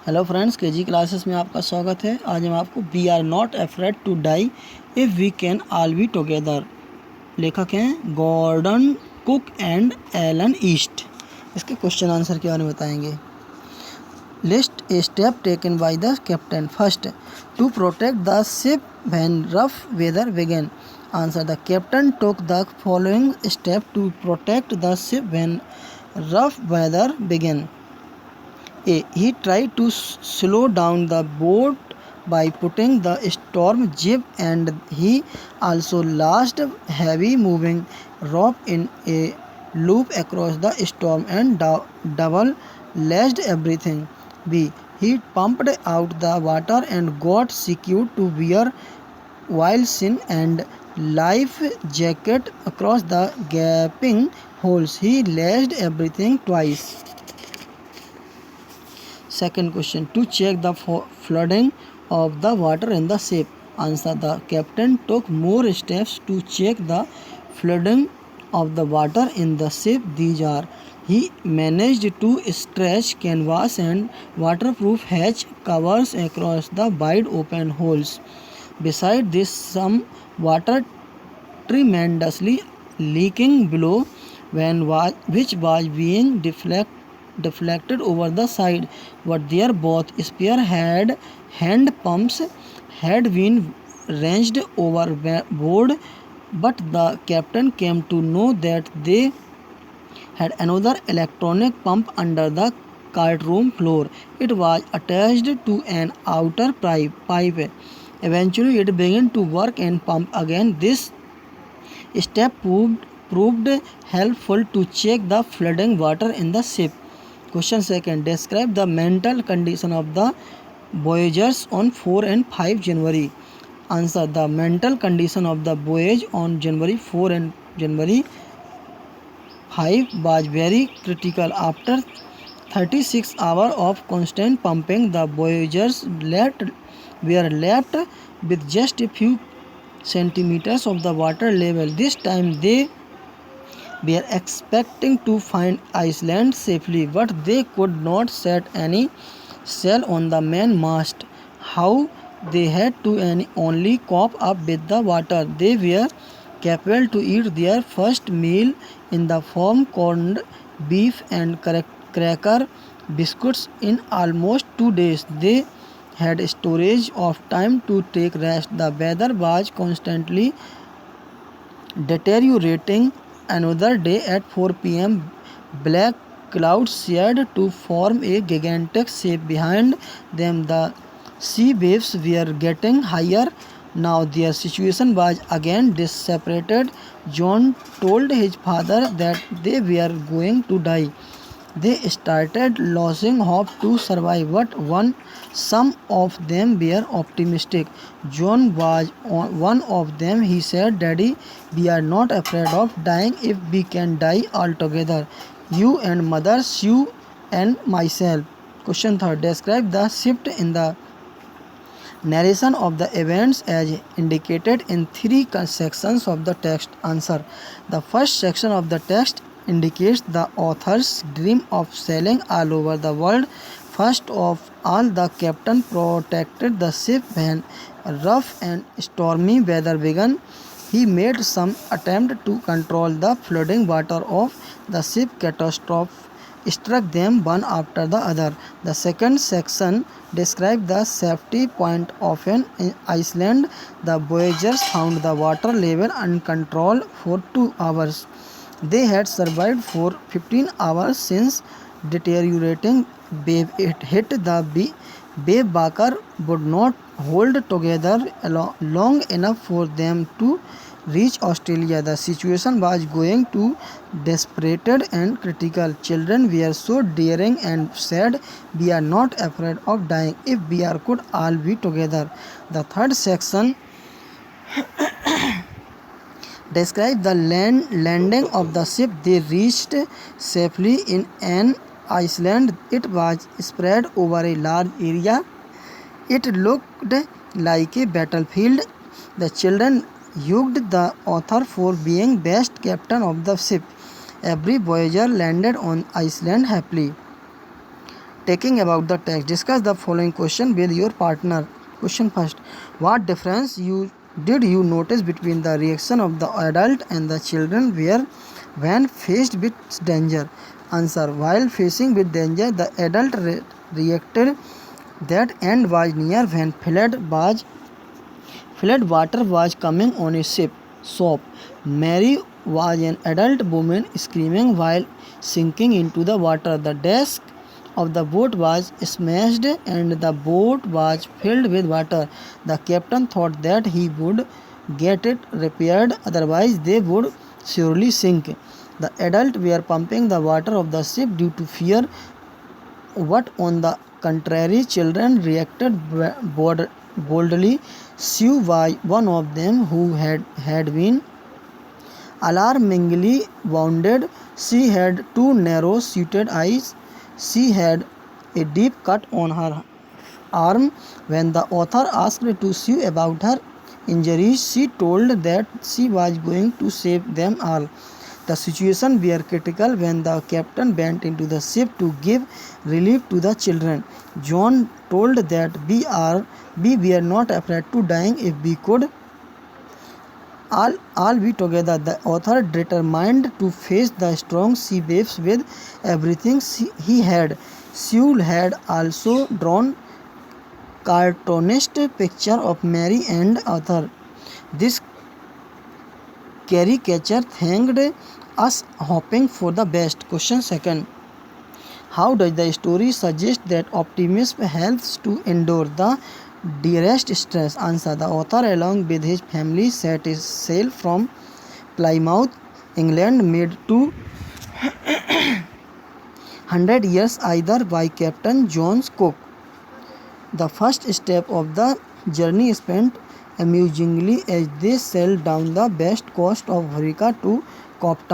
Hello friends, KG classes में आपका स्वागत है। आज हम आपको we are not afraid to die if we can all be together, लेखक हैं Gordon Cook and Alan East. इसके क्वेश्चन आंसर के बारे में बताएंगे। List a step taken by the captain. First, to protect the ship when rough weather began. Answer, the captain took the following step to protect the ship when rough weather began. A. He tried to slow down the boat by putting the storm jib, and he also lashed heavy moving rope in a loop across the storm and double lashed everything. B. He pumped out the water and got secured to wear whaleskin and life jacket across the gaping holes. He lashed everything twice. Second question, to check the flooding of the water in the ship. Answer, the captain took more steps to check the flooding of the water in the ship. These are: he managed to stretch canvas and waterproof hatch covers across the wide open holes. Besides this, some water tremendously leaking below, which was being deflected over the side, but their both spare hand pumps had been wrenched overboard. But the captain came to know that they had another electronic pump under the cartroom floor. It was attached to an outer pipe. Eventually it began to work and pump again. This step proved helpful to check the flooding water in the ship. Question second, describe the mental condition of the voyagers on 4 and 5 January. Answer, the mental condition of the voyage on January 4 and January 5 was very critical. After 36 hours of constant pumping, the voyagers were left with just a few centimeters of the water level. This time they were expecting to find Iceland safely, but they could not set any sail on the mainmast. How they had to only cope up with the water. They were capable to eat their first meal in the form corned beef and cracker biscuits in almost 2 days. They had storage of time to take rest. The weather was constantly deteriorating. Another day at 4 p.m., black clouds seemed to form a gigantic shape behind them. The sea waves were getting higher. Now their situation was again desperate. John told his father that they were going to die. They started losing hope to survive, but some of them were optimistic. John was one of them. He said, "Daddy, we are not afraid of dying if we can die all together. You and mother, Sue and myself." Question third, describe the shift in the narration of the events as indicated in 3 sections of the text. Answer, the first section of the text indicates the author's dream of sailing all over the world. First of all, the captain protected the ship when rough and stormy weather began. He made some attempt to control the flooding water of the ship. Catastrophe struck them one after the other. The second section describes the safety point of an Iceland. The voyagers found the water level uncontrolled for 2 hours. They had survived for 15 hours since deteriorating wave hit the wave Barker would not hold together long enough for them to reach Australia. The situation was going to desperate and critical. Children were so daring and said, "We are not afraid of dying if we could all be together." The third section describe the landing of the ship. They reached safely in an island. It was spread over a large area. It looked like a battlefield. The children hugged the author for being best captain of the ship. Every voyager landed on Iceland happily. taking about the text. Discuss the following question with your partner. Question first. What difference did you notice between the reaction of the adult and the children when faced with danger? Answer. While facing with danger, the adult reacted that end was near when flood water was coming on a ship. Soap. Mary was an adult woman screaming while sinking into the water. The deck of the boat was smashed and the boat was filled with water. The captain thought that he would get it repaired, otherwise they would surely sink. The adults were pumping the water of the ship due to fear, but on the contrary, children reacted boldly. Sue was one of them who had been alarmingly wounded. She had two narrow-sighted eyes. She had a deep cut on her arm. When the author asked to Sue about her injuries, she told that she was going to save them all. The situation were critical when the captain went into the ship to give relief to the children. John told that we were not afraid to dying if we could all be together. The author determined to face the strong sea waves with everything he had. Sewell had also drawn cartoonist picture of Mary and Arthur. This caricature thanked us, hoping for the best. Question second. How does the story suggest that optimism helps to endure the dearest stress? Answer. The author, along with his family, set sail from Plymouth, England, made 200 years either by Captain John Cook. The first step of the journey spent amusingly as they sailed down the west coast of Africa to Cape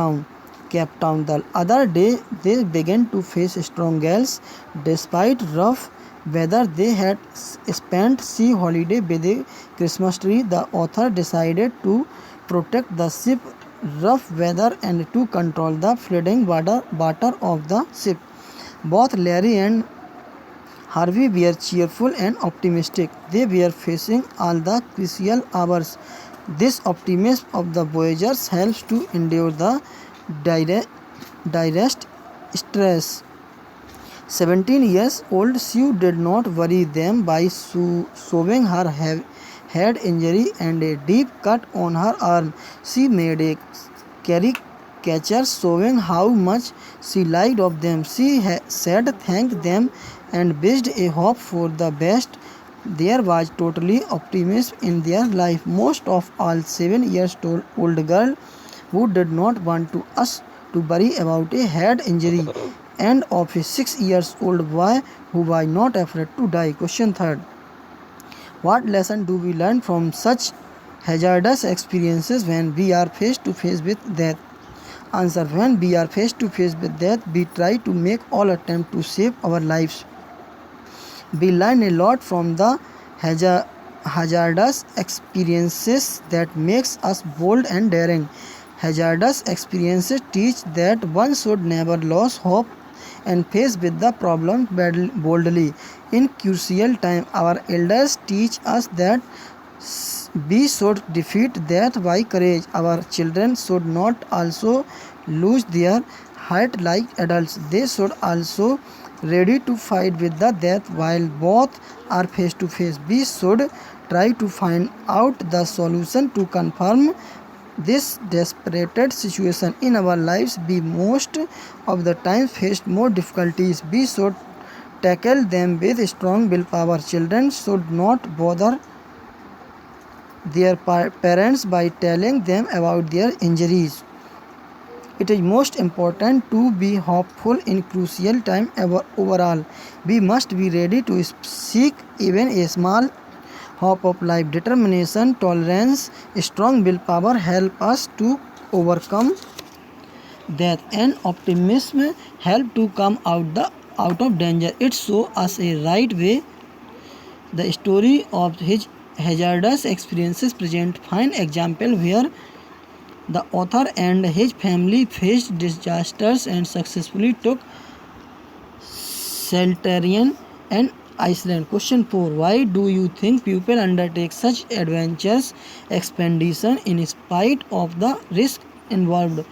Town. The other day they began to face strong gales. Despite rough weather, they had spent sea holiday with a Christmas tree. The author decided to protect the ship rough weather and to control the flooding water of the ship. Both Larry and Harvey were cheerful and optimistic. They were facing all the crucial hours. This optimism of the voyagers helps to endure the direst stress. 17 years old Sue did not worry them by showing her head injury and a deep cut on her arm. She made a caricature showing how much she liked of them. She said thank them and wished a hope for the best. There was totally optimism in their life. Most of all, 7 years old girl who did not want us to worry about a head injury, and of a 6 years old boy who was not afraid to die. Question third. What lesson do we learn from such hazardous experiences when we are face to face with death? Answer. When we are face to face with death, we try to make all attempt to save our lives. We learn a lot from the hazardous experiences that makes us bold and daring. Hazardous experiences teach that one should never lose hope and face with the problem boldly. In crucial time, our elders teach us that we should defeat death by courage. Our children should not also lose their heart like adults. They should also ready to fight with the death while both are face to face. We should try to find out the solution to confirm this desperate situation in our lives. We most of the time faced more difficulties. We should tackle them with strong willpower. Children should not bother their parents by telling them about their injuries. It is most important to be hopeful in crucial time. Overall, we must be ready to seek even a small hope of life. Determination, tolerance, strong willpower help us to overcome death, and optimism help to come out of danger. It shows us a right way. The story of his hazardous experiences present fine example where the author and his family faced disasters and successfully took Saltarian and Iceland. Question 4. Why do you think people undertake such adventurous expedition in spite of the risk involved?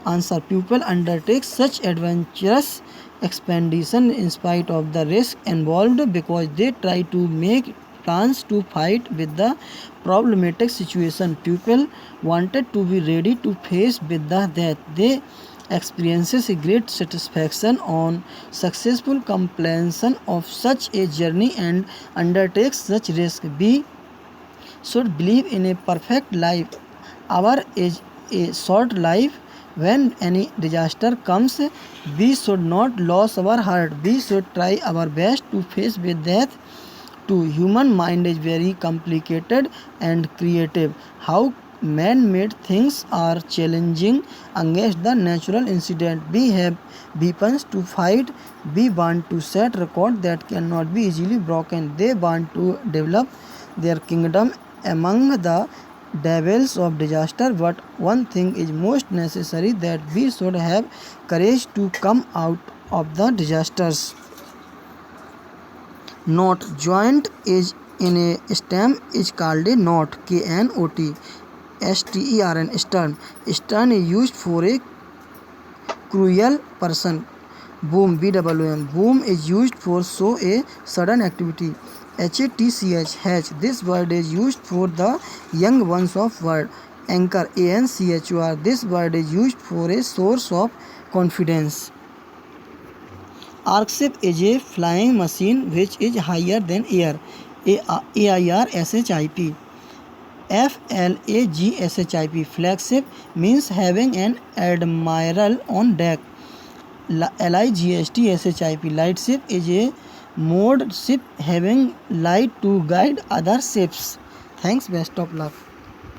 Answer. People undertake such adventurous expedition in spite of the risk involved because they try to make plans to fight with the problematic situation. People wanted to be ready to face with the death. They experiences a great satisfaction on successful completion of such a journey and undertakes such risk. We should believe in a perfect life. Our is a short life. When any disaster comes, we should not lose our heart. We should try our best to face with death. To human mind is very complicated and creative. How man-made things are challenging against the natural incident. We have weapons to fight. We want to set record that cannot be easily broken. They want to develop their kingdom among the devils of disaster, but one thing is most necessary, that we should have courage to come out of the disasters. Knot. Joint is in a stem is called a knot. Knot. Stern. Stern. Stern is used for a cruel person. Boom. BWM. Boom is used for show a sudden activity. HATCH. Hatch. This word is used for the young ones of word. Anchor. ANCHOR. This word is used for a source of confidence. Arkship is a flying machine which is higher than air. AIRSHIP. FLAGSHIP. Flagship means having an admiral on deck. LIGHTSHIP. Lightship is a moored ship having light to guide other ships. Thanks. Best of luck.